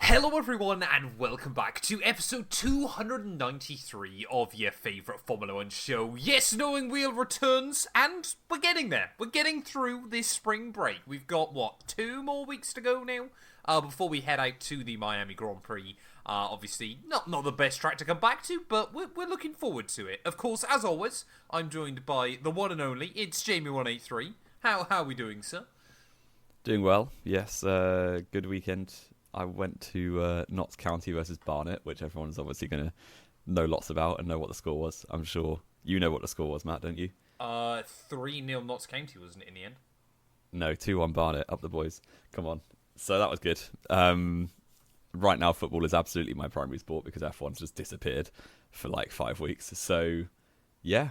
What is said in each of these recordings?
Hello everyone and welcome back to episode 293 of your favourite Formula 1 show. Yes, Knowing Wheel returns and we're getting there. We're getting through this spring break. We've got, 2 more weeks to go now? Before we head out to the Miami Grand Prix. Obviously, not the best track to come back to, but we're looking forward to it. Of course, as always, I'm joined by the one and only, it's Jamie183. How are we doing, sir? Doing well, yes. Good weekend. I went to Notts County versus Barnet, which everyone's obviously going to know lots about and know what the score was. I'm sure you know what the score was, Matt, don't you? 3-0 Notts County, wasn't it, in the end? No, 2-1 Barnet, up the boys. Come on. So that was good. Right now, football is absolutely my primary sport because F1's just disappeared for like 5 weeks. So, yeah,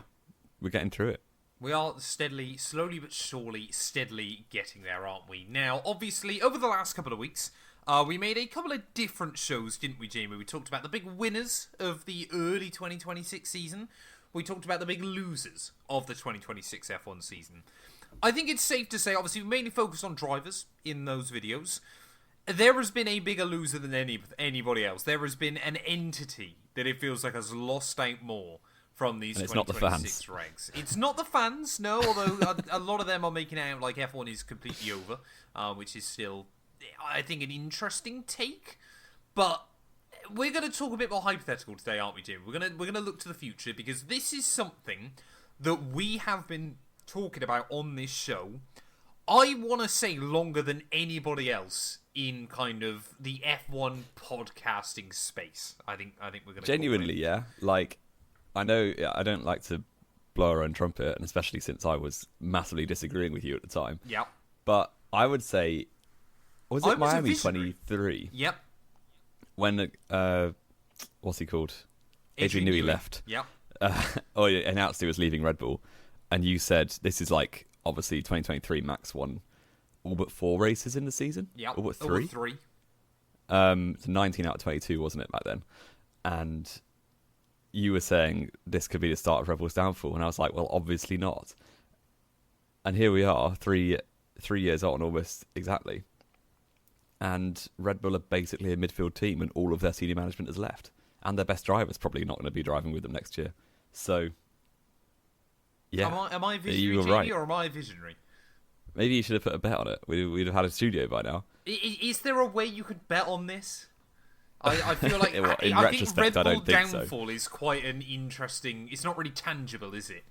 we're getting through it. We are slowly but surely, steadily getting there, aren't we? Now, obviously, over the last couple of weeks, we made a couple of different shows, didn't we, Jamie? We talked about the big winners of the early 2026 season. We talked about the big losers of the 2026 F1 season. I think it's safe to say, obviously, we mainly focused on drivers in those videos. There has been a bigger loser than anybody else. There has been an entity that it feels like has lost out more from these 2026 ranks. It's not the fans, no, although a lot of them are making it out like F1 is completely over, which is still, I think, an interesting take. But we're going to talk a bit more hypothetical today, aren't we, Jim? We're going to look to the future because this is something that we have been talking about on this show. I want to say longer than anybody else in kind of the F1 podcasting space. I think we're going to genuinely, yeah. Like, I know I don't like to blow our own trumpet, and especially since I was massively disagreeing with you at the time. Yep. But I would say, was it Miami 23? Yep. When what's he called? Adrian Newey left. Yep. Announced he was leaving Red Bull, and you said this is like obviously 2023. Max won all but 4 races in the season. Yeah. All but 3. So 19 out of 22, wasn't it back then? And you were saying this could be the start of Red Bull's downfall, and I was like, well, obviously not. And here we are, 3 years on, almost exactly. And Red Bull are basically a midfield team, and all of their senior management has left. And their best driver's probably not going to be driving with them next year. So, yeah. Am I visionary, you were Jamie, right. or am I visionary? Maybe you should have put a bet on it. We'd have had a studio by now. Is there a way you could bet on this? I feel like I think Red Bull don't think downfall is quite an interesting. It's not really tangible, is it?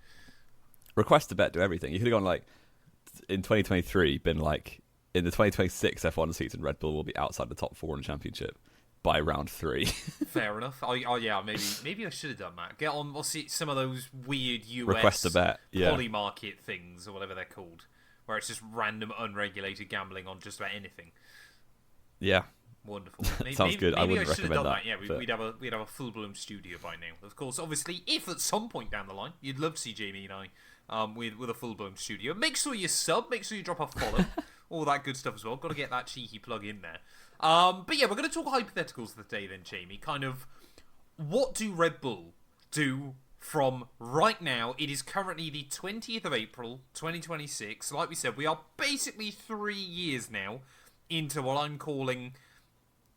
Request a bet, do everything. You could have gone like in 2023, been like in the 2026 F1 season, Red Bull will be outside the top 4 in the championship by round 3. Fair enough. Yeah, maybe I should have done that. Get on. We'll see some of those weird US request a bet, poly market things or whatever they're called, where it's just random, unregulated gambling on just about anything. Yeah. Wonderful. Sounds good. I wouldn't should have recommend done that. Yeah, we'd have a full blown studio by now. Of course, obviously, if at some point down the line you'd love to see Jamie and I with a full blown studio, make sure you sub, make sure you drop a follow, all that good stuff as well. Got to get that cheeky plug in there. But yeah, we're going to talk hypotheticals today then, Jamie. Kind of, what do Red Bull do from right now? It is currently the 20th of April, 2026. Like we said, we are basically 3 years now into what I'm calling,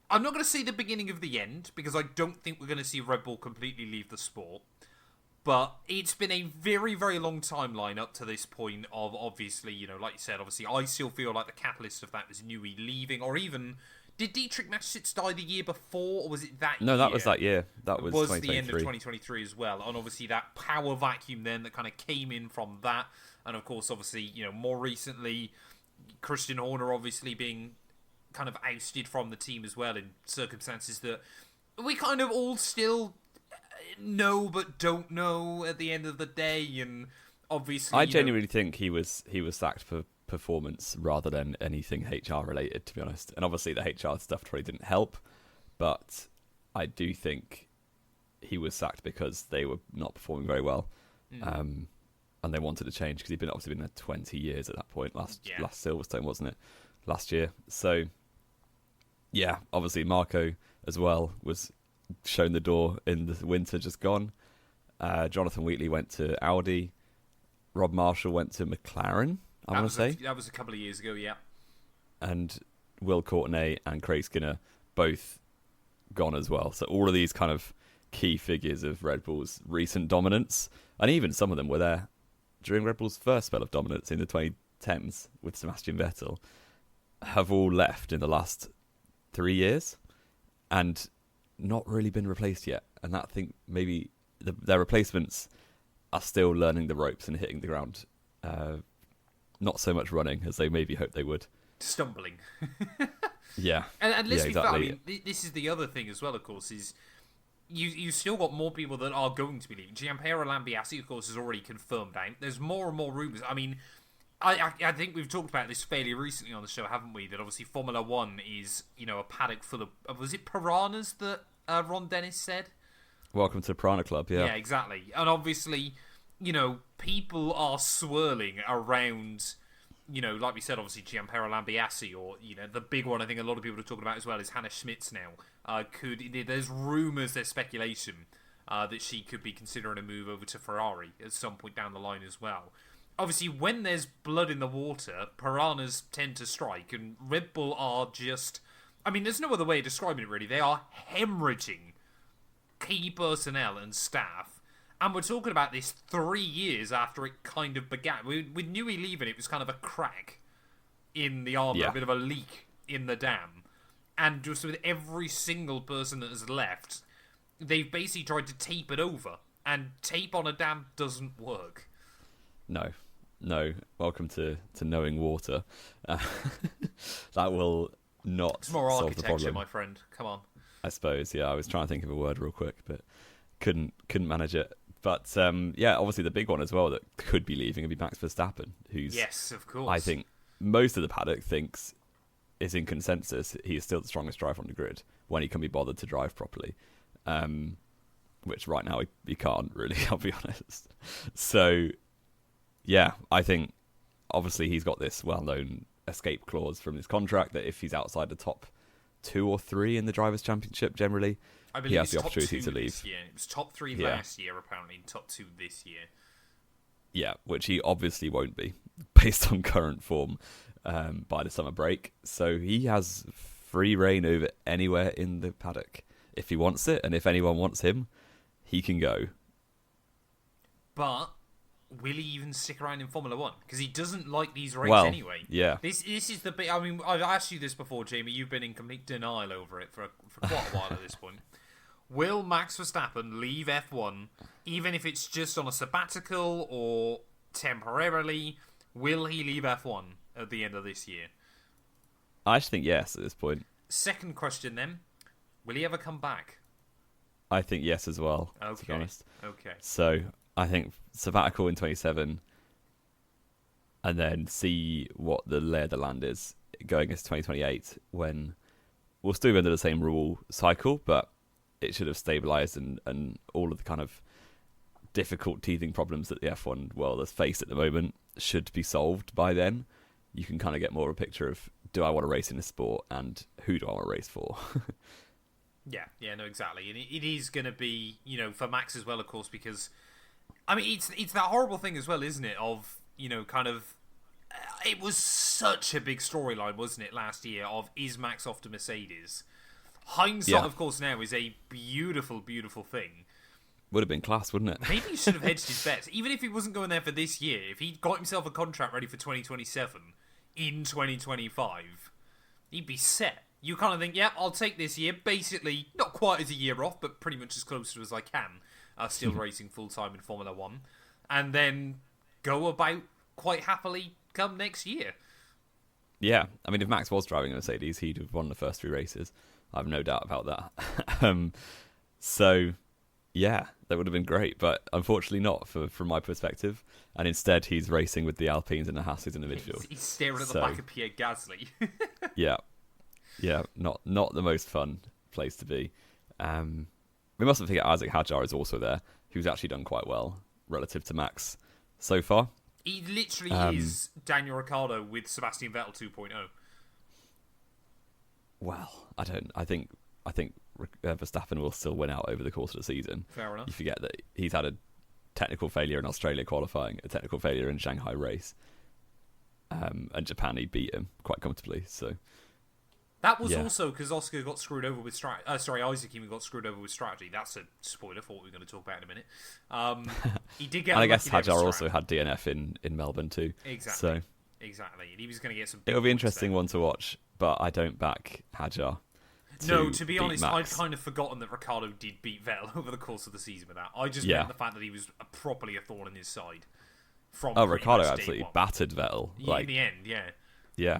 I'm not going to say the beginning of the end, because I don't think we're going to see Red Bull completely leave the sport. But it's been a very, very long timeline up to this point of, obviously, like you said, obviously, I still feel like the catalyst of that was Newey leaving, or even, did Dietrich Mateschitz die the year before, or was it that year? No, that was that year. That was 2023. The end of 2023 as well. And obviously that power vacuum then that kind of came in from that. And of course, obviously, more recently, Christian Horner obviously being kind of ousted from the team as well in circumstances that we kind of all still know but don't know at the end of the day. And obviously, I genuinely think he was sacked for performance rather than anything HR related, to be honest. And obviously the HR stuff probably didn't help, but I do think he was sacked because they were not performing very well. And they wanted to change because he'd obviously been there 20 years at that point. Last Silverstone, wasn't it? Last year. So yeah, obviously Marco as well was shown the door in the winter just gone. Jonathan Wheatley went to Audi. Rob Marshall went to McLaren, I want to say. That was a couple of years ago, yeah. And Will Courtenay and Craig Skinner both gone as well. So all of these kind of key figures of Red Bull's recent dominance, and even some of them were there during Red Bull's first spell of dominance in the 2010s with Sebastian Vettel, have all left in the last 3 years and not really been replaced yet. And that, I think, maybe their replacements are still learning the ropes and hitting the ground. Not so much running as they maybe hoped they would. Stumbling. Yeah. And let's be fair, exactly. I mean, this is the other thing as well, of course, is you still got more people that are going to be leaving. Gianpaolo Lambiase, of course, has already confirmed out. There's more and more rumours. I mean, I think we've talked about this fairly recently on the show, haven't we? That obviously Formula One is, a paddock full of, was it piranhas that Ron Dennis said? Welcome to the Piranha Club, yeah. Yeah, exactly. And obviously, people are swirling around, like we said, obviously Gianpaolo Lambiase, or, the big one I think a lot of people are talking about as well is Hannah Schmitz now. There's rumours, there's speculation that she could be considering a move over to Ferrari at some point down the line as well. Obviously, when there's blood in the water, piranhas tend to strike, and Red Bull are just... I mean, there's no other way of describing it, really. They are hemorrhaging key personnel and staff, and we're talking about this 3 years after it kind of began. With Newey leaving, it was kind of a crack in the armour, Yeah. a bit of a leak in the dam. And just with every single person that has left, they've basically tried to tape it over, and tape on a dam doesn't work. No. Welcome to knowing water. That will not It's more solve the architecture, problem. my friend. Come on. I suppose, yeah. I was trying to think of a word real quick, but couldn't manage it. But obviously the big one as well that could be leaving would be Max Verstappen, who's, Yes, of course. I think most of the paddock thinks is in consensus he is still the strongest driver on the grid when he can be bothered to drive properly, which right now he can't really, I'll be honest. So yeah, I think obviously he's got this well-known escape clause from his contract that if he's outside the top 2 or 3 in the Drivers' Championship generally, I believe he has it's the top opportunity 2 to leave. this year. It was top 3 Yeah. last year, apparently, and top 2 this year. Yeah, which he obviously won't be based on current form by the summer break. So he has free reign over anywhere in the paddock if he wants it, and if anyone wants him, he can go. But will he even stick around in Formula One? Because he doesn't like these races Well, anyway. yeah. This is the big... I mean, I've asked you this before, Jamie. You've been in complete denial over it for quite a while at this point. Will Max Verstappen leave F1, even if it's just on a sabbatical or temporarily? Will he leave F1 at the end of this year? I actually think yes at this point. Second question then. Will he ever come back? I think yes as well, to be Okay. honest. Okay. So I think sabbatical in 27 and then see what the lay of the land is going into 2028 when we'll still be under the same rule cycle, but it should have stabilised and all of the kind of difficult teething problems that the F1 world has faced at the moment should be solved by then. You can kind of get more of a picture of, do I want to race in this sport and who do I want to race for? Yeah, no, exactly. And it is going to be, for Max as well, of course, because, I mean, it's that horrible thing as well, isn't it, of, kind of, it was such a big storyline, wasn't it, last year, of is Max off to Mercedes? Hindsight, Yeah. of course, now is a beautiful, beautiful thing. Would have been class, wouldn't it? Maybe he should have hedged his bets. Even if he wasn't going there for this year, if he got himself a contract ready for 2027 in 2025, he'd be set. You kind of think, yeah, I'll take this year. Basically, not quite as a year off, but pretty much as close to as I can. Still racing full-time in Formula 1. And then go about quite happily come next year. Yeah, I mean, if Max was driving a Mercedes, he'd have won the first 3 races. I have no doubt about that. So, yeah, that would have been great, but unfortunately not from my perspective. And instead, he's racing with the Alpines and the Hasses in the midfield. He's staring at the So- back of Pierre Gasly. Yeah, not the most fun place to be. We mustn't forget Isaac Hadjar is also there, who's actually done quite well relative to Max so far. He literally is Daniel Ricciardo with Sebastian Vettel 2.0. Well, I think Verstappen will still win out over the course of the season. Fair enough. You forget that he's had a technical failure in Australia qualifying, a technical failure in Shanghai race, and Japan he beat him quite comfortably. So That was Yeah. also because Oscar got screwed over with strategy. Isaac even got screwed over with strategy. That's a spoiler for what we're going to talk about in a minute. He did get. And I guess unlucky there Hajar with also strat. had DNF in Melbourne too. Exactly. So Exactly. And he was going to get some. it'll be points interesting there. one to watch, but I don't back Hajar. No, to be beat honest, Max. I'd kind of forgotten that Ricardo did beat Vettel over the course of the season with that. I just Yeah. meant the fact that he was properly a thorn in his side. From Oh, pretty Ricardo much day absolutely one. battered Vettel. In the end, yeah. Yeah.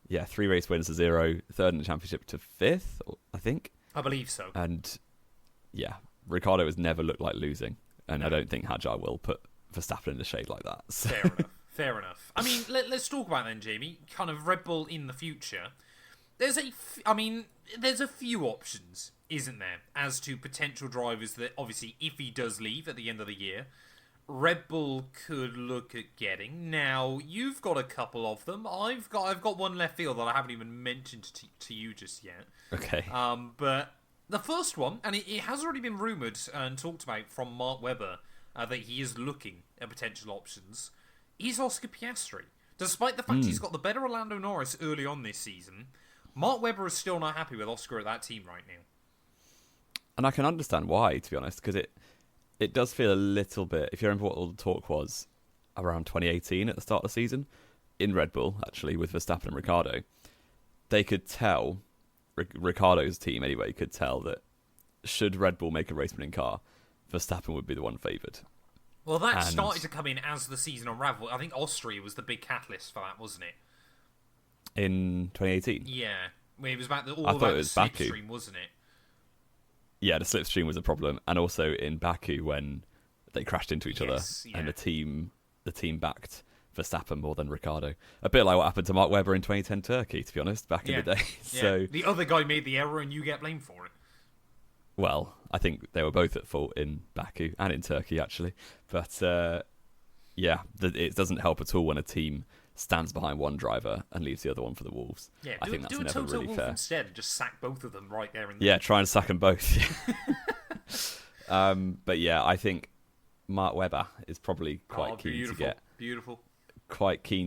Yeah, 3 race wins to 0, third in the championship to 5th, I think. I believe so. And yeah, Ricardo has never looked like losing. And I don't think Hajar will put Verstappen in the shade like that. So. Fair enough. Fair enough. I mean, let's talk about then, Jamie. Kind of Red Bull in the future. There's a few options, isn't there, as to potential drivers that obviously, if he does leave at the end of the year, Red Bull could look at getting. Now, you've got a couple of them. I've got one left field that I haven't even mentioned to you just yet. Okay. But the first one, and it has already been rumoured and talked about from Mark Webber that he is looking at potential options, is Oscar Piastri. Despite the fact he's got the better Lando Norris early on this season, Mark Webber is still not happy with Oscar at that team right now. And I can understand why, to be honest, because it does feel a little bit, if you remember what all the talk was around 2018 at the start of the season, in Red Bull, actually, with Verstappen and Ricciardo, they could tell, Ricciardo's team anyway, could tell that should Red Bull make a race-winning car, Verstappen would be the one favoured. Well, that And- started to come in as the season unravelled. I think Austria was the big catalyst for that, wasn't it? In 2018? Yeah. Well, it was about I all thought about it the was Baku. slipstream, wasn't it? Yeah, the slipstream was a problem, and also in Baku when they crashed into each Yes, other, yeah. and the team backed Verstappen more than Ricciardo. A bit like what happened to Mark Webber in 2010 Turkey, to be honest, back in the day. Yeah. So, The other guy made the error and you get blamed for it. well, I think they were both at fault in Baku and in Turkey, actually. But yeah, it doesn't help at all when a team stands behind one driver and leaves the other one for the Wolves. Yeah, I think that's do a never Toto really Wolff fair. instead and just sack both of them right there and Yeah, try and sack them both. But yeah, I think Mark Webber is probably quite keen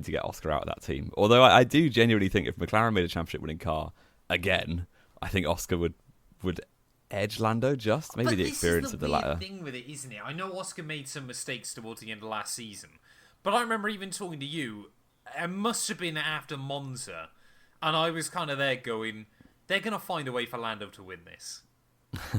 to get Oscar out of that team. Although I do genuinely think if McLaren made a championship-winning car again, I think Oscar would edge Lando just maybe But the this experience is of the weird latter. thing with it, isn't it? I know Oscar made some mistakes towards the end of last season, but I remember even talking to you. It must have been after Monza, and I was kind of there going, "They're going to find a way for Lando to win this."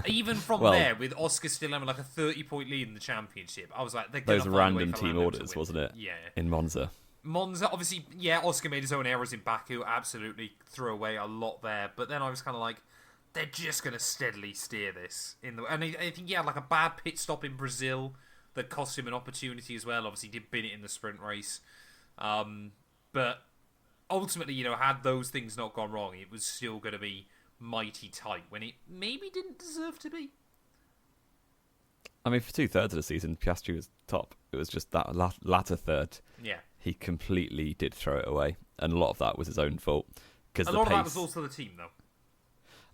Even from Well- there, with Oscar still having like a 30-point lead in the championship, I was like, "They're going Those to find a way random for team Lando to orders, win." wasn't it? Yeah. In Monza. Monza, obviously, yeah, Oscar made his own errors in Baku, absolutely threw away a lot there. But then I was kind of like, they're just going to steadily steer this. And I think he had like a bad pit stop in Brazil that cost him an opportunity as well. Obviously, he did bin it in the sprint race. But ultimately, had those things not gone wrong, it was still going to be mighty tight when it maybe didn't deserve to be. I mean, for 2/3 of the season, Piastri was top. It was just that latter third. Yeah. He completely did throw it away. And a lot of that was his own fault. Because A the lot pace, of that was also the team, though.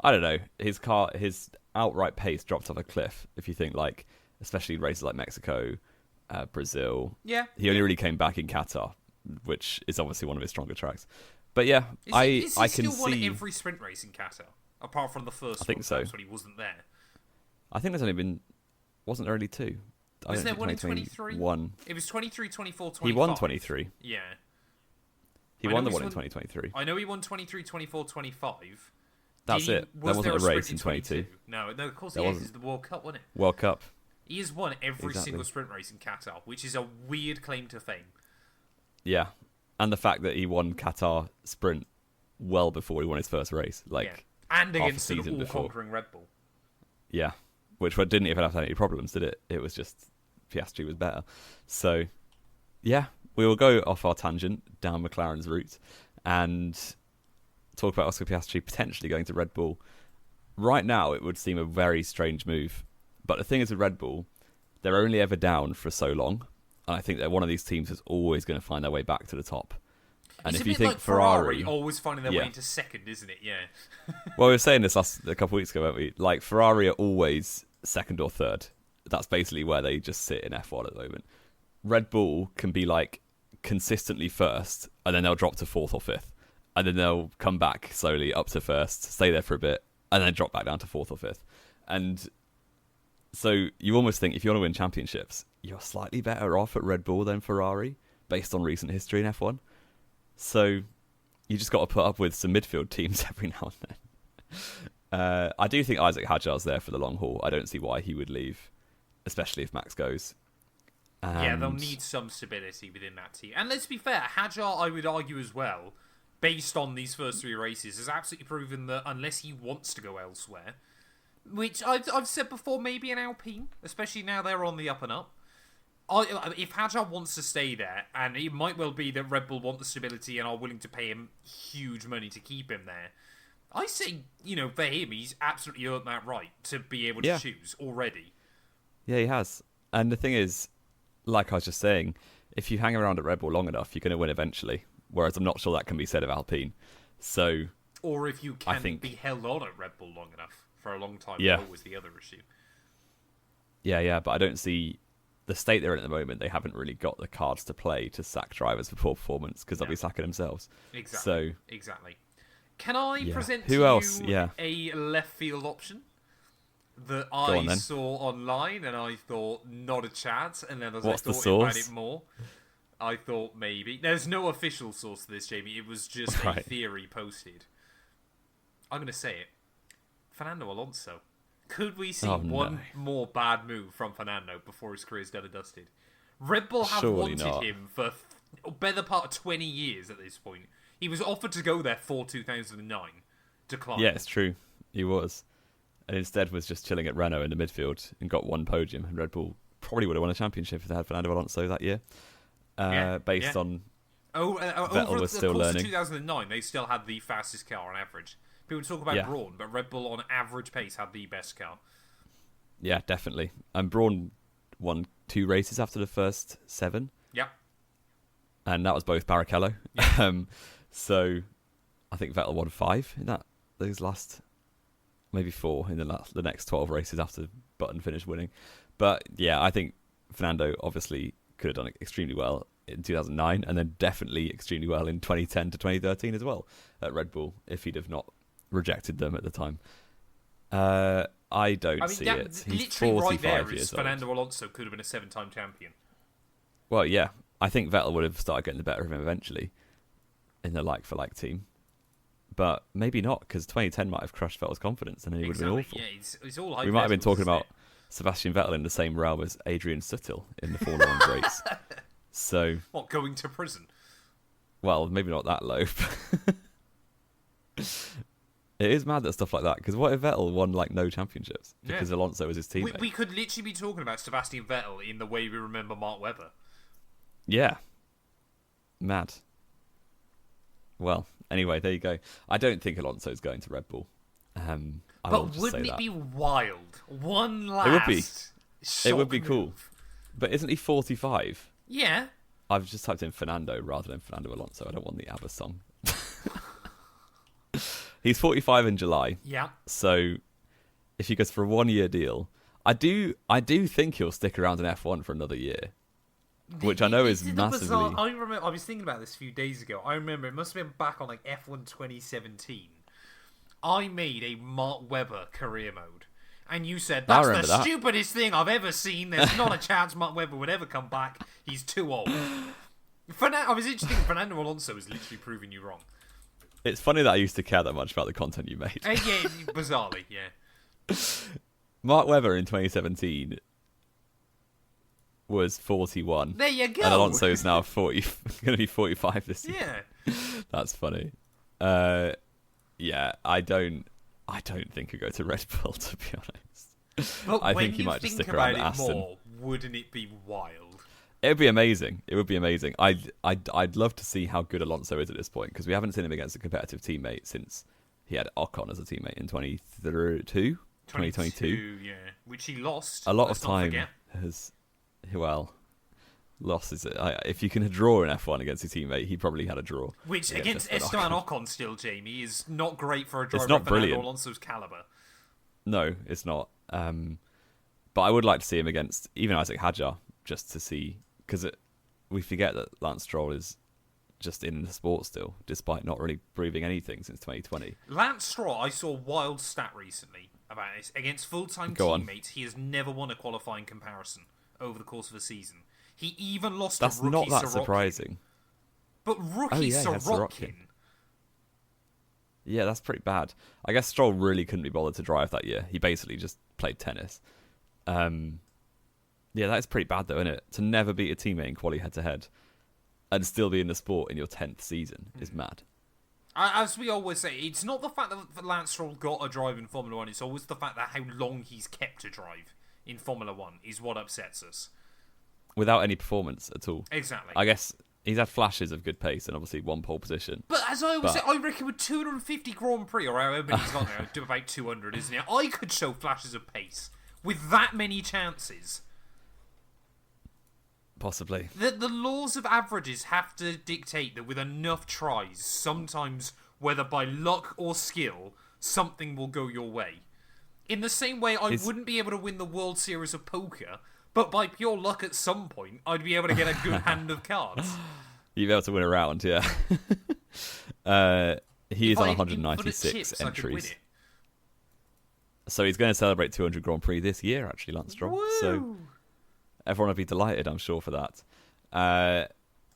I don't know. His outright pace dropped off a cliff. If you think especially in races like Mexico, Brazil. Yeah. He only really came back in Qatar, which is obviously one of his stronger tracks. But yeah, Is he I still can won see. every sprint race in Qatar, apart from the first I think one, so. perhaps, when he wasn't there. I think there's only been. Wasn't there only two? I Was don't there think one in 23? 2021. It was 23, 24, 25. He won 23. Yeah. He I won know the he's one in won- 2023. I know he won 23, 24, 25. That's Did he- it. Was There there wasn't a sprint race in 22. No, of course There he is. wasn't. It's the World Cup, wasn't it? World Cup. He has won every Exactly. single sprint race in Qatar, which is a weird claim to fame. Yeah, and the fact that he won Qatar sprint well before he won his first race, Yeah. And half a against an season before. all-conquering Red Bull. Yeah, which didn't even have any problems, did it? It was just Piastri was better. So, yeah, we will go off our tangent down McLaren's route and talk about Oscar Piastri potentially going to Red Bull. Right now, it would seem a very strange move. But the thing is with Red Bull, they're only ever down for so long. And I think that one of these teams is always going to find their way back to the top. And It's if a you bit think like Ferrari always finding their Yeah. way into second, isn't it? Yeah. Well, we were saying this a couple of weeks ago, weren't we? Like, Ferrari are always second or third. That's basically where they just sit in F1 at the moment. Red Bull can be, consistently first, and then they'll drop to fourth or fifth. And and then they'll come back slowly up to first, stay there for a bit, and then drop back down to fourth or fifth. And so you almost think if you want to win championships, you're slightly better off at Red Bull than Ferrari, based on recent history in F1. So you just got to put up with some midfield teams every now and then. I do think Isaac Hadjar's there for the long haul. I don't see why he would leave, especially if Max goes. Yeah, they'll need some stability within that team. And let's be fair, Hadjar, I would argue as well, based on these first 3 races, has absolutely proven that unless he wants to go elsewhere, which I've said before, maybe an Alpine, especially now they're on the up and up. If Hadjar wants to stay there, and it might well be that Red Bull want the stability and are willing to pay him huge money to keep him there, I say, for him, he's absolutely earned that right to be able to choose already. Yeah, he has. And the thing is, like I was just saying, if you hang around at Red Bull long enough, you're going to win eventually. Whereas I'm not sure that can be said of Alpine. So, or if you can be held on at Red Bull long enough for a long time, was the other issue. Yeah, but I don't see the state they're in at the moment. They haven't really got the cards to play to sack drivers for poor performance because they'll be sacking themselves. Exactly. Can I present Who to else? you a left field option that I saw online and I thought not a chance, and then as I thought about it more, I thought maybe. There's no official source to this, Jamie. It was just a theory posted. I'm going to say it. Fernando Alonso. Could we see one more bad move from Fernando before his career's done and dusted? Red Bull have wanted him for better part of 20 years at this point. He was offered to go there for 2009. Declined. Yeah, it's true. He was. And instead was just chilling at Renault in the midfield and got one podium. And Red Bull probably would have won a championship if they had Fernando Alonso that year. Based on Vettel was still learning. In 2009, they still had the fastest car on average. People talk about Brawn, but Red Bull on average pace had the best car. Yeah, definitely. And Brawn won 2 races after the first 7. Yeah. And that was both Barrichello. Yeah. So I think Vettel won 5 in those last, maybe 4 in the next 12 races after Button finished winning. But yeah, I think Fernando obviously could have done it extremely well in 2009 and then definitely extremely well in 2010 to 2013 as well at Red Bull if he'd have not rejected them at the time. I don't see it. He's literally 45 right there years is Fernando Alonso could have been a 7-time champion. Well, yeah. I think Vettel would have started getting the better of him eventually in the like-for-like team. But maybe not, because 2010 might have crushed Vettel's confidence and he would have been awful. Yeah, it's all we might have been talking about Sebastian Vettel in the same realm as Adrian Sutil in the Formula 1 race. So, what, going to prison? Well, maybe not that low. It is mad that stuff like that, because what if Vettel won no championships because Alonso was his teammate? We could literally be talking about Sebastian Vettel in the way we remember Mark Webber. Yeah. Mad. Well, anyway, there you go. I don't think Alonso's going to Red Bull. But wouldn't it be wild? One last It would be cool. But isn't he 45? Yeah. I've just typed in Fernando rather than Fernando Alonso. I don't want the ABBA song. He's 45 in July. Yeah. So if he goes for a 1-year deal, I do think he'll stick around in F1 for another year. Which I know is massively... I remember. I was thinking about this a few days ago. I remember it must have been back on F1 2017. I made a Mark Webber career mode, and you said that's the stupidest thing I've ever seen. There's not a chance Mark Webber would ever come back. He's too old. I was interested. Fernando Alonso is literally proving you wrong. It's funny that I used to care that much about the content you made. Yeah, bizarrely, yeah. Mark Webber in 2017. Was 41. There you go. And Alonso is now 40, going to be 45 this year. Yeah. That's funny. Yeah, I don't think he'll go to Red Bull, to be honest. But I think he might just stick around at Aston. More, wouldn't it be wild? It would be amazing. It would be amazing. I'd love to see how good Alonso is at this point, because we haven't seen him against a competitive teammate since he had Ocon as a teammate in 2022. Yeah, which he lost. A lot of time has... Well, loss is it? If you can draw an F1 against your teammate, he probably had a draw. Which against Esteban Ocon still, Jamie, is not great for a driver it's not of Fernando brilliant. Alonso's caliber. No, it's not. But I would like to see him against even Isaac Hadjar, just to see, because we forget that Lance Stroll is just in the sport still, despite not really proving anything since 2020. Lance Stroll, I saw a wild stat recently about this. Against full-time Go on. teammates, he has never won a qualifying comparison over the course of a season. He even lost That's to rookie not that Sorokin. surprising. But rookie he had Sorokin. Sorokin. Yeah, that's pretty bad. I guess Stroll really couldn't be bothered to drive that year. He basically just played tennis. Yeah, that's pretty bad though, isn't it? To never beat a teammate in quali head-to-head and still be in the sport in your 10th season is mad. As we always say, it's not the fact that Lance Stroll got a drive in Formula 1, it's always the fact that how long he's kept to drive in Formula 1 is what upsets us. Without any performance at all. Exactly. I guess he's had flashes of good pace and obviously one pole position. But as I always say, I reckon with 250 Grand Prix, or however many he's got now, do about 200, isn't it? I could show flashes of pace with that many chances. Possibly. The laws of averages have to dictate that with enough tries, sometimes, whether by luck or skill, something will go your way. In the same way, I wouldn't be able to win the World Series of Poker, but by pure luck at some point, I'd be able to get a good hand of cards. You'd be able to win a round, yeah. He is on 196 chips, entries. So he's going to celebrate 200 Grand Prix this year, actually, Lance Stroll. Woo! So everyone will be delighted, I'm sure, for that.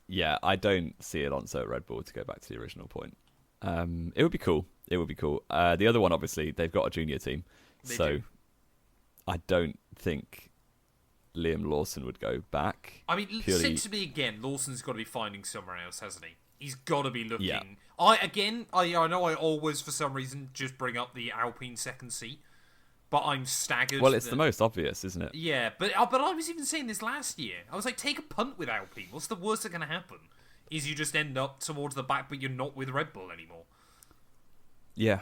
Yeah, I don't see Alonso at Red Bull, to go back to the original point. It would be cool. It would be cool. The other one, obviously, they've got a junior team. They so do. I don't think Liam Lawson would go back. I mean, purely... sensibly again, Lawson's got to be finding somewhere else, hasn't he? He's got to be looking. Yeah. I know I always, for some reason, just bring up the Alpine second seat, but I'm staggered. Well, it's the most obvious, isn't it? Yeah, but I was even saying this last year. I was like, take a punt with Alpine. What's the worst that can happen? Is you just end up towards the back, but you're not with Red Bull anymore. Yeah,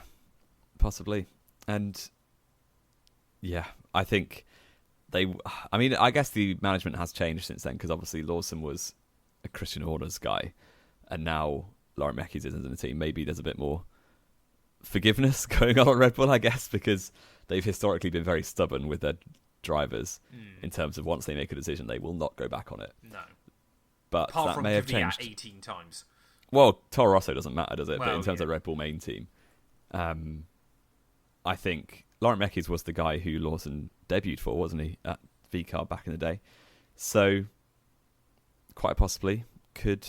possibly. And yeah, I think I guess the management has changed since then, because obviously Lawson was a Christian Horner's guy, and now Laurent Mekies is in the team. Maybe there's a bit more forgiveness going on at Red Bull, I guess, because they've historically been very stubborn with their drivers in terms of once they make a decision, they will not go back on it. No. But Apart that from may have Kvyat changed. 18 times. Well, Toro Rosso doesn't matter, does it? Well, but in terms of Red Bull main team, I think Laurent Mekies was the guy who Lawson debuted for, wasn't he, at VCAR back in the day? So, quite possibly, could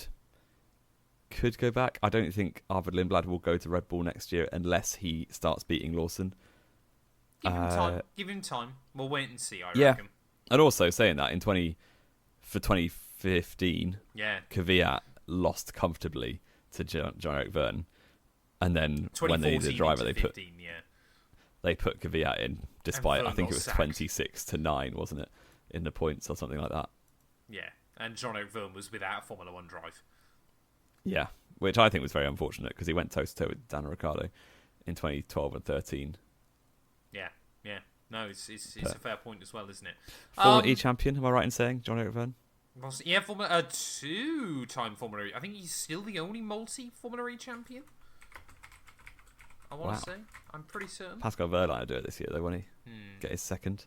go back. I don't think Arvid Lindblad will go to Red Bull next year unless he starts beating Lawson. Give him time. Give him time. We'll wait and see, I Yeah. reckon. And also, saying that, for 2015, Yeah. Kvyat lost comfortably to Jean-Eric Vergne. And then when they needed a driver, they put Kvyat in, despite, And I think it Vergne was got sacked. 26-9, wasn't it, in the points or something like that. Yeah. And Jean-Eric Vergne was without a Formula 1 drive. Yeah, which I think was very unfortunate, because he went toe-to-toe with Daniel Ricciardo in 2012 and 13. Yeah. Yeah. No, it's a fair point as well, isn't it? Formula E champion, am I right in saying, Jean-Eric Vergne? Yeah, Formula two-time Formula E. I think he's still the only multi-Formula E champion. I want to say. I'm pretty certain. Pascal Wehrlein will do it this year, though, won't he? Get his second.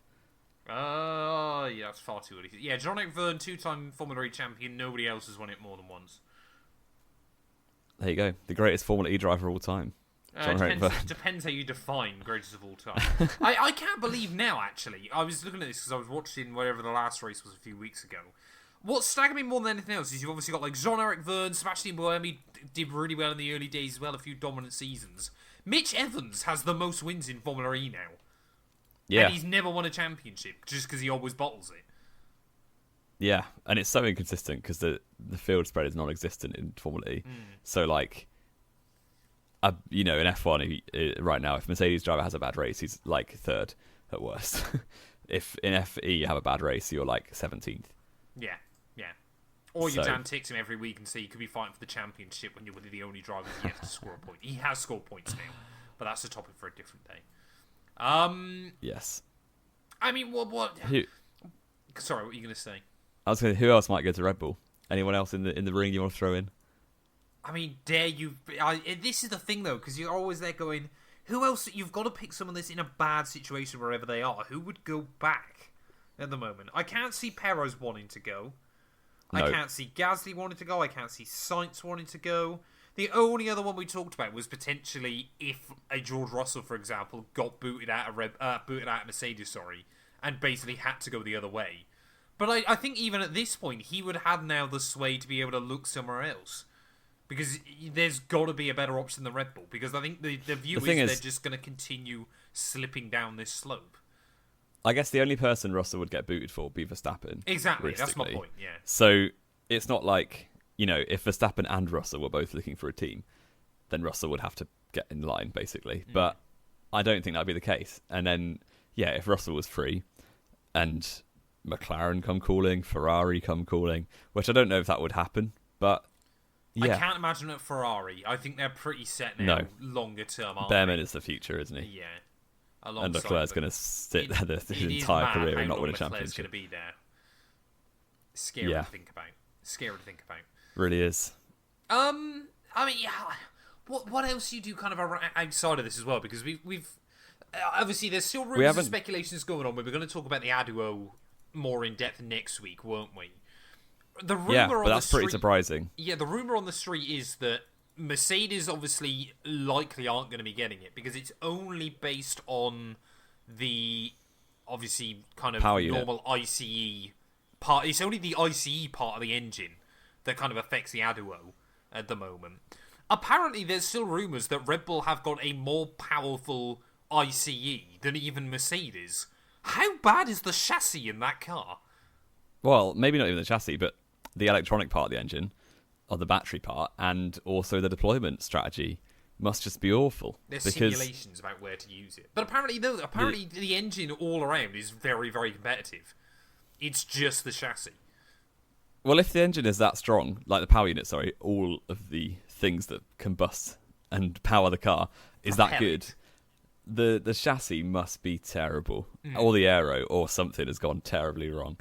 Yeah, that's far too early. Yeah, Jean-Eric Vergne, two-time Formula E champion. Nobody else has won it more than once. There you go. The greatest Formula E driver of all time. Depends how you define greatest of all time. I can't believe now, actually. I was looking at this because I was watching whatever the last race was a few weeks ago. What staggered me more than anything else is you've obviously got like Jean-Eric Vergne, Sebastian Buemi did really well in the early days as well, a few dominant seasons. Mitch Evans has the most wins in Formula E now. Yeah. And he's never won a championship just because he always bottles it. Yeah, and it's so inconsistent because the field spread is non-existent in Formula E. So, like, in F1 right now, if Mercedes driver has a bad race, he's like third at worst. If in FE you have a bad race, you're like 17th. Yeah. Or you Dan ticks him every week and say you could be fighting for the championship when you're the only driver who has to score a point. He has scored points now, but that's a topic for a different day. Yes. I mean, what? Sorry, what were you going to say? I was going to. Who else might go to Red Bull? Anyone else in the ring you want to throw in? I mean, dare you? This is the thing though, because you're always there going, who else? You've got to pick someone that's in a bad situation wherever they are. Who would go back at the moment? I can't see Perez wanting to go. I No. can't see Gasly wanting to go. I can't see Sainz wanting to go. The only other one we talked about was potentially if a George Russell, for example, got booted out of Mercedes, and basically had to go the other way. But I think even at this point, he would have now the sway to be able to look somewhere else. Because there's got to be a better option than Red Bull. Because I think the view is they're just going to continue slipping down this slope. I guess the only person Russell would get booted for would be Verstappen. Exactly, that's my point, yeah. So it's not like, if Verstappen and Russell were both looking for a team, then Russell would have to get in line, basically. But I don't think that'd be the case. And then, if Russell was free and McLaren come calling, Ferrari come calling, which I don't know if that would happen, but I can't imagine at Ferrari. I think they're pretty set now, longer term, aren't Behrman they? is the future, isn't he? Yeah. And Leclerc's going to sit there his entire career and not win a championship. Going to be there. Scary to think about. Really is. I mean, what else you do kind of outside of this as well? Because we've obviously there's still rumors and speculations going on. We're going to talk about the Aduo more in depth next week, won't we? The rumor but that's pretty surprising. Yeah, the rumor on the street is that Mercedes obviously likely aren't going to be getting it because it's only based on the obviously kind of power normal ICE part. It's only the ICE part of the engine that kind of affects the Aduo at the moment. Apparently, there's still rumours that Red Bull have got a more powerful ICE than even Mercedes. How bad is the chassis in that car? Well, maybe not even the chassis, but the electronic part of the engine, or the battery part, and also the deployment strategy must just be awful. There's simulations about where to use it. But apparently the engine all around is very, very competitive. It's just the chassis. Well, if the engine is that strong, like the power unit, all of the things that combust and power the car is that good, the chassis must be terrible. Or the aero or something has gone terribly wrong.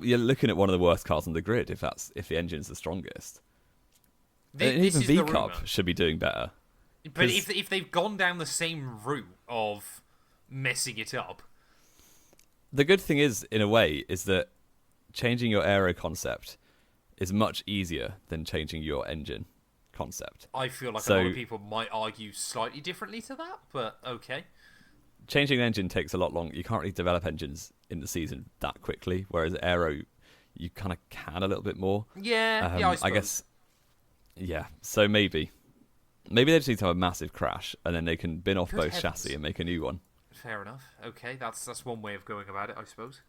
You're looking at one of the worst cars on the grid if the engine's the strongest. And even V-Cup should be doing better. But if they've gone down the same route of messing it up... The good thing is, in a way, is that changing your aero concept is much easier than changing your engine concept. I feel like a lot of people might argue slightly differently to that, but okay. Changing an engine takes a lot longer. You can't really develop engines in the season that quickly, whereas aero, you kind of can a little bit more. Yeah, I suppose. I guess, yeah, so maybe they just need to have a massive crash, and then they can bin off both chassis and make a new one. Fair enough. Okay, that's one way of going about it, I suppose.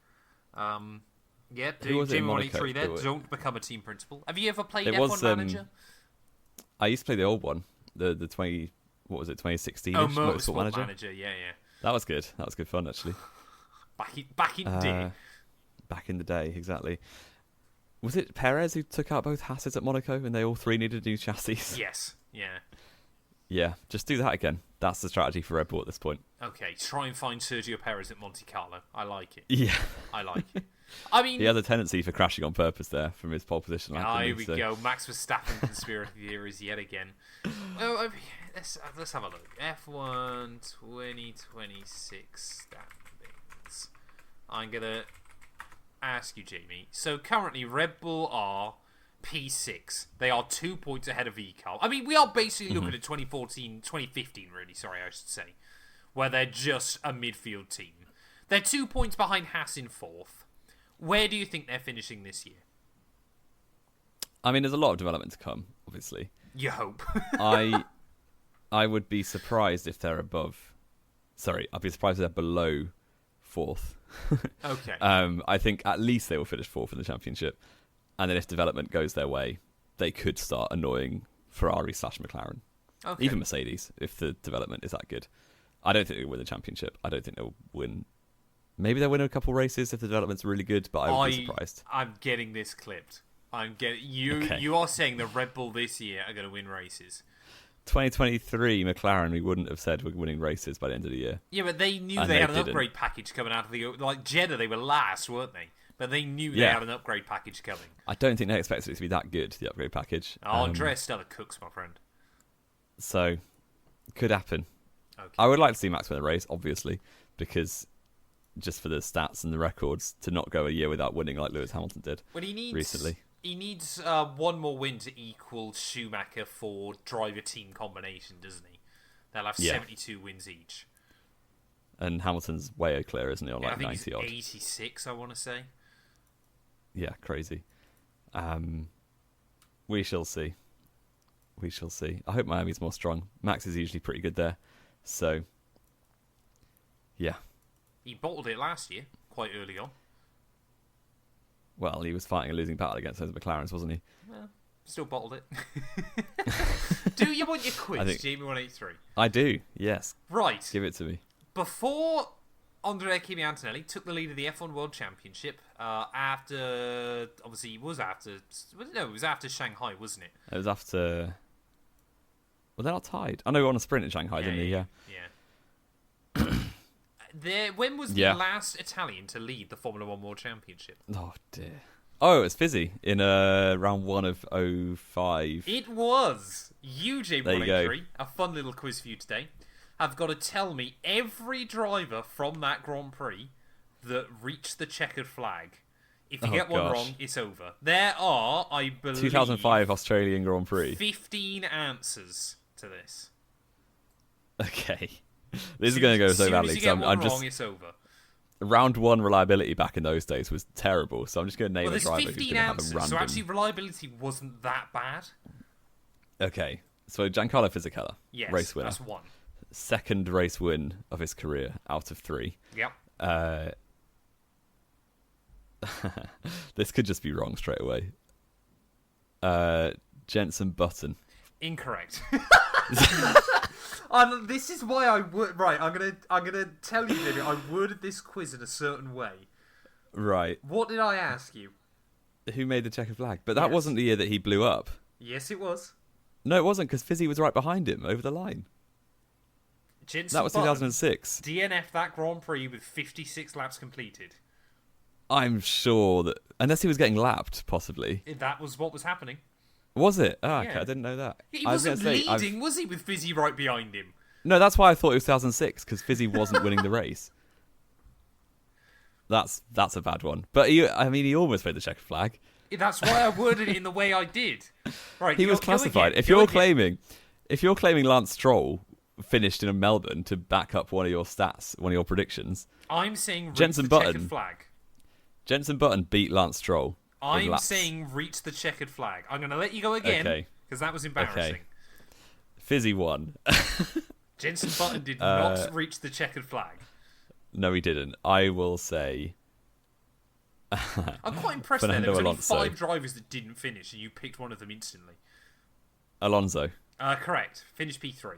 Yeah, Jamie 183 there. Don't become a team principal. Have you ever played F1 Manager? I used to play the old one, the 2016 Motorsport Manager. Yeah. That was good. That was good fun, actually. Back in the day. Back in the day, exactly. Was it Perez who took out both Hasses at Monaco and they all three needed new chassis? Yes, yeah. Yeah, just do that again. That's the strategy for Red Bull at this point. Okay, try and find Sergio Perez at Monte Carlo. I like it. Yeah. I like it. I mean... He has a tendency for crashing on purpose there from his pole position. Here we go. Max Verstappen conspiracy theories yet again. Well, let's have a look. F1 2026 standings. I'm going to ask you, Jamie. So currently Red Bull are P6. They are 2 points ahead of VCAL. I mean, we are basically looking at 2015 really, I should say, where they're just a midfield team. They're 2 points behind Haas in fourth. Where do you think they're finishing this year? I mean, there's a lot of development to come, obviously. You hope. I would be surprised if they're above... Sorry, I'd be surprised if they're below fourth. Okay. I think at least they will finish fourth in the championship. And then if development goes their way, they could start annoying Ferrari/McLaren. Okay. Even Mercedes, if the development is that good. I don't think they'll win the championship. I don't think they'll win... Maybe they'll win a couple races if the development's really good, but I would be surprised. I'm getting this clipped. You are saying that Red Bull this year are going to win races. 2023 McLaren, we wouldn't have said we're winning races by the end of the year. Yeah, but they knew they had an upgrade package coming out of the... Like Jeddah, they were last, weren't they? But they knew they had an upgrade package coming. I don't think they expected it to be that good, the upgrade package. Andreas Stella cooks, my friend. So, could happen. Okay. I would like to see Max win a race, obviously, because... just for the stats and the records, to not go a year without winning like Lewis Hamilton did Well, he needs, recently. He needs one more win to equal Schumacher for driver-team combination, doesn't he? They'll have 72 wins each. And Hamilton's way clear, isn't he? On like I think 90 odd. 86, I want to say. Yeah, crazy. We shall see. We shall see. I hope Miami's more strong. Max is usually pretty good there. So, yeah. He bottled it last year, quite early on. Well, he was fighting a losing battle against those McLarens, wasn't he? Well, still bottled it. Do you want your quiz, Jamie 183? I do, yes. Right. Give it to me. Before Andrea Kimi Antonelli took the lead of the F1 World Championship, after it was after Shanghai, wasn't it? It was after. Well, they're not tied. I know we won a sprint in Shanghai, didn't they? Yeah. When was the last Italian to lead the Formula One World Championship? Oh dear. Oh, it was Fizzy in round 1 of 05. It was. You, Jamie 183, a fun little quiz for you today, have got to tell me every driver from that Grand Prix that reached the checkered flag. If you get one wrong, it's over. There are, I believe, 2005 Australian Grand Prix. 15 answers to this. Okay. This is going to go so badly. As you get one wrong, it's over. Round 1 reliability back in those days was terrible, so I'm just going to name a driver who's going to have a random. So actually, reliability wasn't that bad. Okay, so Giancarlo Fisichella, race winner. That's one. Second race win of his career out of 3. Yep. This could just be wrong straight away. Jenson Button. Incorrect. This is why I would. Right, I'm gonna tell you, Jimmy. I worded this quiz in a certain way. Right. What did I ask you? Who made the checkered flag? But that wasn't the year that he blew up. Yes, it was. No, it wasn't, because Fizzy was right behind him over the line. Jenson that was 2006. DNF that Grand Prix with 56 laps completed. I'm sure that, unless he was getting lapped, possibly. That was what was happening. Was it? Oh, okay, I didn't know that. He wasn't leading, was he, with Fizzy right behind him? No, that's why I thought it was 2006, because Fizzy wasn't winning the race. That's a bad one. But he almost made the checkered flag. That's why I worded it in the way I did. Right, he was classified. If you're claiming Lance Stroll finished in Melbourne to back up one of your stats, one of your predictions, I'm saying Jenson Button. Checkered flag. Jenson Button beat Lance Stroll. I'm saying reach the checkered flag. I'm going to let you go again, because that was embarrassing. Okay. Fizzy won. Jenson Button did not reach the checkered flag. No, he didn't. I will say... I'm quite impressed there. There was only 5 drivers that didn't finish, and you picked one of them instantly. Alonso. Correct. Finished P3.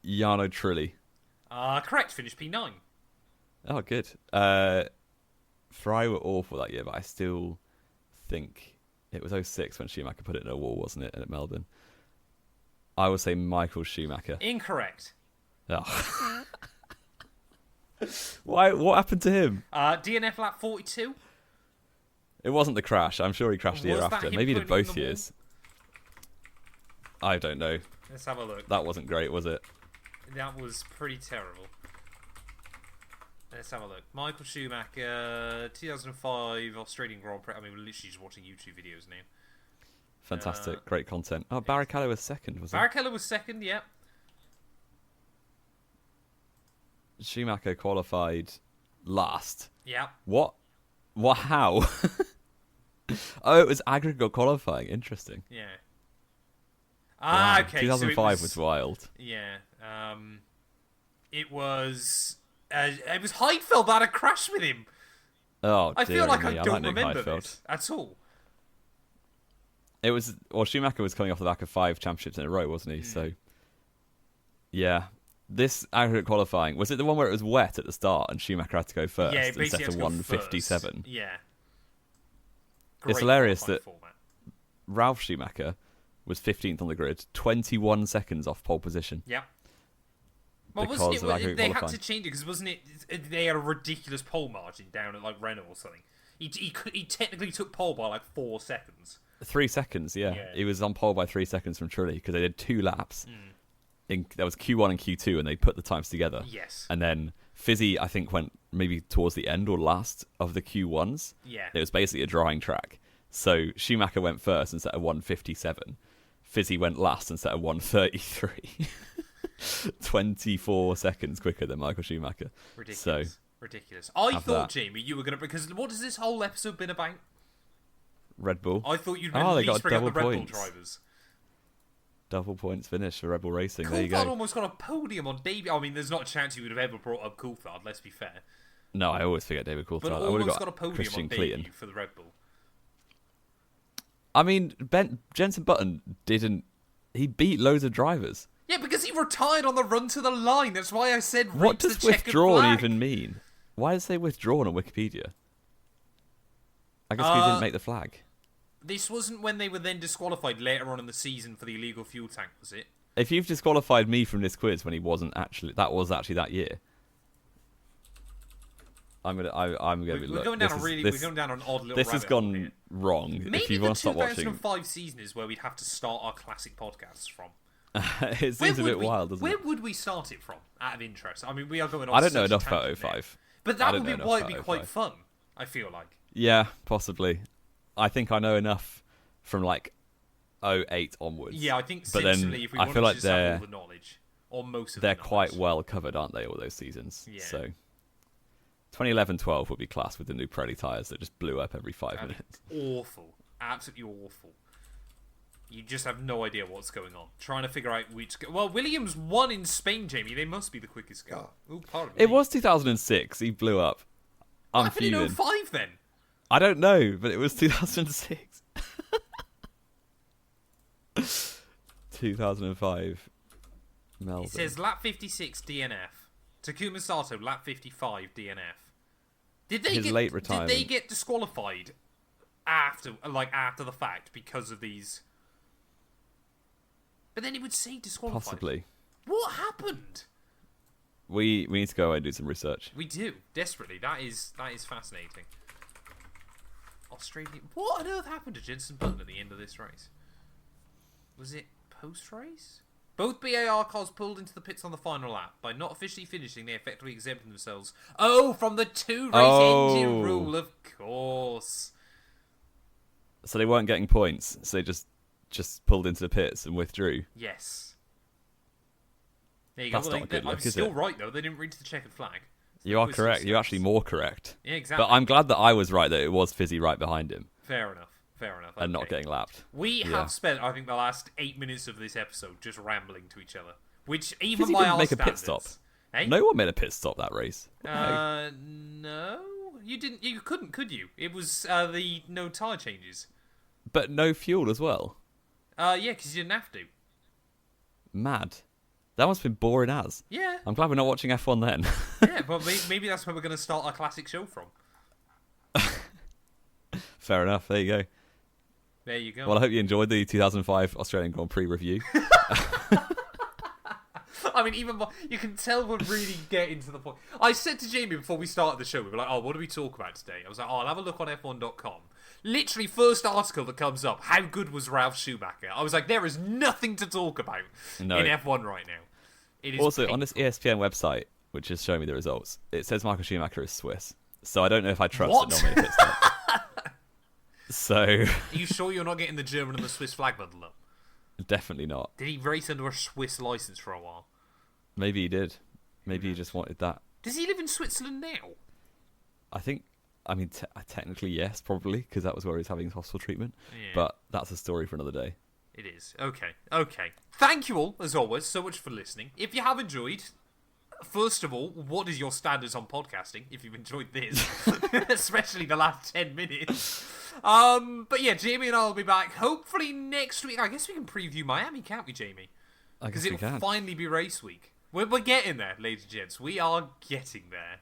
Jarno Trulli. Correct. Finished P9. Oh, good. Ferrari were awful that year, but I still think it was 06 when Schumacher put it in a wall, wasn't it, at Melbourne? I would say Michael Schumacher. Incorrect. Oh. Why? What happened to him? DNF lap 42. It wasn't the crash. I'm sure he crashed the year after. Maybe he did both years. I don't know. Let's have a look. That wasn't great, was it? That was pretty terrible. Let's have a look. Michael Schumacher, 2005 Australian Grand Prix. I mean, we're literally just watching YouTube videos now. Fantastic. Great content. Oh, Barrichello was second, wasn't he? Barrichello was second, yeah. Schumacher qualified last. Yeah. What? How? Oh, it was aggregate qualifying. Interesting. Yeah. Wow. Okay. 2005 was wild. Yeah. It was Heidfeld that had a crash with him. Oh, I feel like me. I don't remember this at all. It was, Schumacher was coming off the back of 5 championships in a row, wasn't he? So, yeah. This aggregate qualifying, was it the one where it was wet at the start and Schumacher had to go first instead of 157? Yeah. It's hilarious that Ralf Schumacher was 15th on the grid, 21 seconds off pole position. Yeah. Well, wasn't it, they had to change it because wasn't it? They had a ridiculous pole margin down at like Renault or something. He technically took pole by like 4 seconds. 3 seconds, yeah. He was on pole by 3 seconds from Trulli because they did 2 laps. There was Q1 and Q2, and they put the times together. Yes. And then Fizzy, I think, went maybe towards the end or last of the Q1s. Yeah. It was basically a drying track. So Schumacher went first and set a 1:57. Fizzy went last and set a 1:33. 24 seconds quicker than Michael Schumacher. Ridiculous. So, ridiculous. I have thought, that. Jamie, you were going to... Because what has this whole episode been about? Red Bull. I thought you'd Oh, at they least got bring up the double Red Bull points. drivers. Double points finish for Red Bull Racing. There you Coulthard go. almost got a podium on debut. I mean, there's not a chance you would have ever brought up Coulthard, let's be fair. No, I always forget David Coulthard. But I would have almost got a got podium Christian on debut Cleaton. for the Red Bull. I mean, Jenson Button didn't... He beat loads of drivers. Yeah, because he retired on the run to the line. That's why I said What reach the does checkered withdrawn flag. even mean? Why does it say withdrawn on Wikipedia? I guess we didn't make the flag. This wasn't when they were then disqualified later on in the season for the illegal fuel tank, was it? If you've disqualified me from this quiz when he wasn't actually... That was actually that year. I'm gonna be... We're going down we're going down an odd little This has rabbit hole gone here. wrong. Maybe If you the want to stop watching... 2005 season is where we'd have to start our classic podcasts from. It seems a bit wild, doesn't Where it? would we start it from, out of interest? I mean, we are going on I don't know such a enough about tangent there. 05. But I that don't would be know enough why it'd be about quite 05. fun, I feel like. Yeah, possibly. I think I know enough from like 08 onwards. Yeah, I think But then sensibly, if we I wanted feel to like just have all the knowledge, or most of they're the quite knowledge. well covered, aren't they, all those seasons? Yeah. So 2011-12 would be class with the new Pirelli tyres that just blew up every 5 That'd minutes. be awful. Absolutely awful. You just have no idea what's going on. Trying to figure out which... Well, Williams won in Spain, Jamie. They must be the quickest car. Oh, pardon me. It was 2006. He blew up. I'm What happened in fuming. 05 then? I don't know, but it was 2006. 2005. Melbourne. It says lap 56 DNF. Takuma Sato lap 55 DNF. Did they His late retirement. Did they get disqualified after the fact because of these? But then it would say disqualified. Possibly. What happened? We need to go away and do some research. We do desperately. That is fascinating. Australian. What on earth happened to Jenson Button at the end of this race? Was it post-race? Both BAR cars pulled into the pits on the final lap. By not officially finishing, they effectively exempted themselves. Oh, from the two-race engine rule, of course. So they weren't getting points, so they just pulled into the pits and withdrew. Yes. There you That's go. not a good look, I'm is still it? right, though. They didn't reach the checkered flag. You are Quiz correct. You're success. actually more correct. Yeah, exactly. But I'm glad that I was right that it was Fizzy right behind him Fair enough. and not Okay. getting lapped. We Yeah. have spent, I think, the last 8 minutes of this episode just rambling to each other. Which, even Fizzy by didn't our make a pit standards... stop. Hey? No one made a pit stop that race. No. You didn't. You couldn't, could you? It was the no tyre changes. But no fuel as well. Yeah, because you didn't have to. Mad. That must have been boring as. Yeah. I'm glad we're not watching F1 then. Yeah, but maybe that's where we're going to start our classic show from. Fair enough. There you go. There you go. Well, I hope you enjoyed the 2005 Australian Grand Prix review. I mean, even more, you can tell we're really getting to the point. I said to Jamie before we started the show, we were like, oh, what do we talk about today? I was like, oh, I'll have a look on F1.com. Literally, first article that comes up, how good was Ralph Schumacher? I was like, there is nothing to talk about No. in F1 right now. It is Also, on this E painful. ESPN website, which is showing me the results, it says Michael Schumacher is Swiss. So I don't know if I trust What? that normally pit stop. So, Are you sure you're not getting the German and the Swiss flag bundled up? definitely not. Did he race under a Swiss license for a while? Maybe he did. Maybe he just wanted that. Does he live in Switzerland now? I mean, technically, yes, probably, because that was where he was having his hospital treatment. Yeah. But that's a story for another day. It is. Okay. Thank you all, as always, so much for listening. If you have enjoyed, first of all, what is your standards on podcasting, if you've enjoyed this? Especially the last 10 minutes. But yeah, Jamie and I will be back, hopefully next week. I guess we can preview Miami, can't we, Jamie? I guess Because we it'll can. finally be race week. We're getting there, ladies and gents. We are getting there.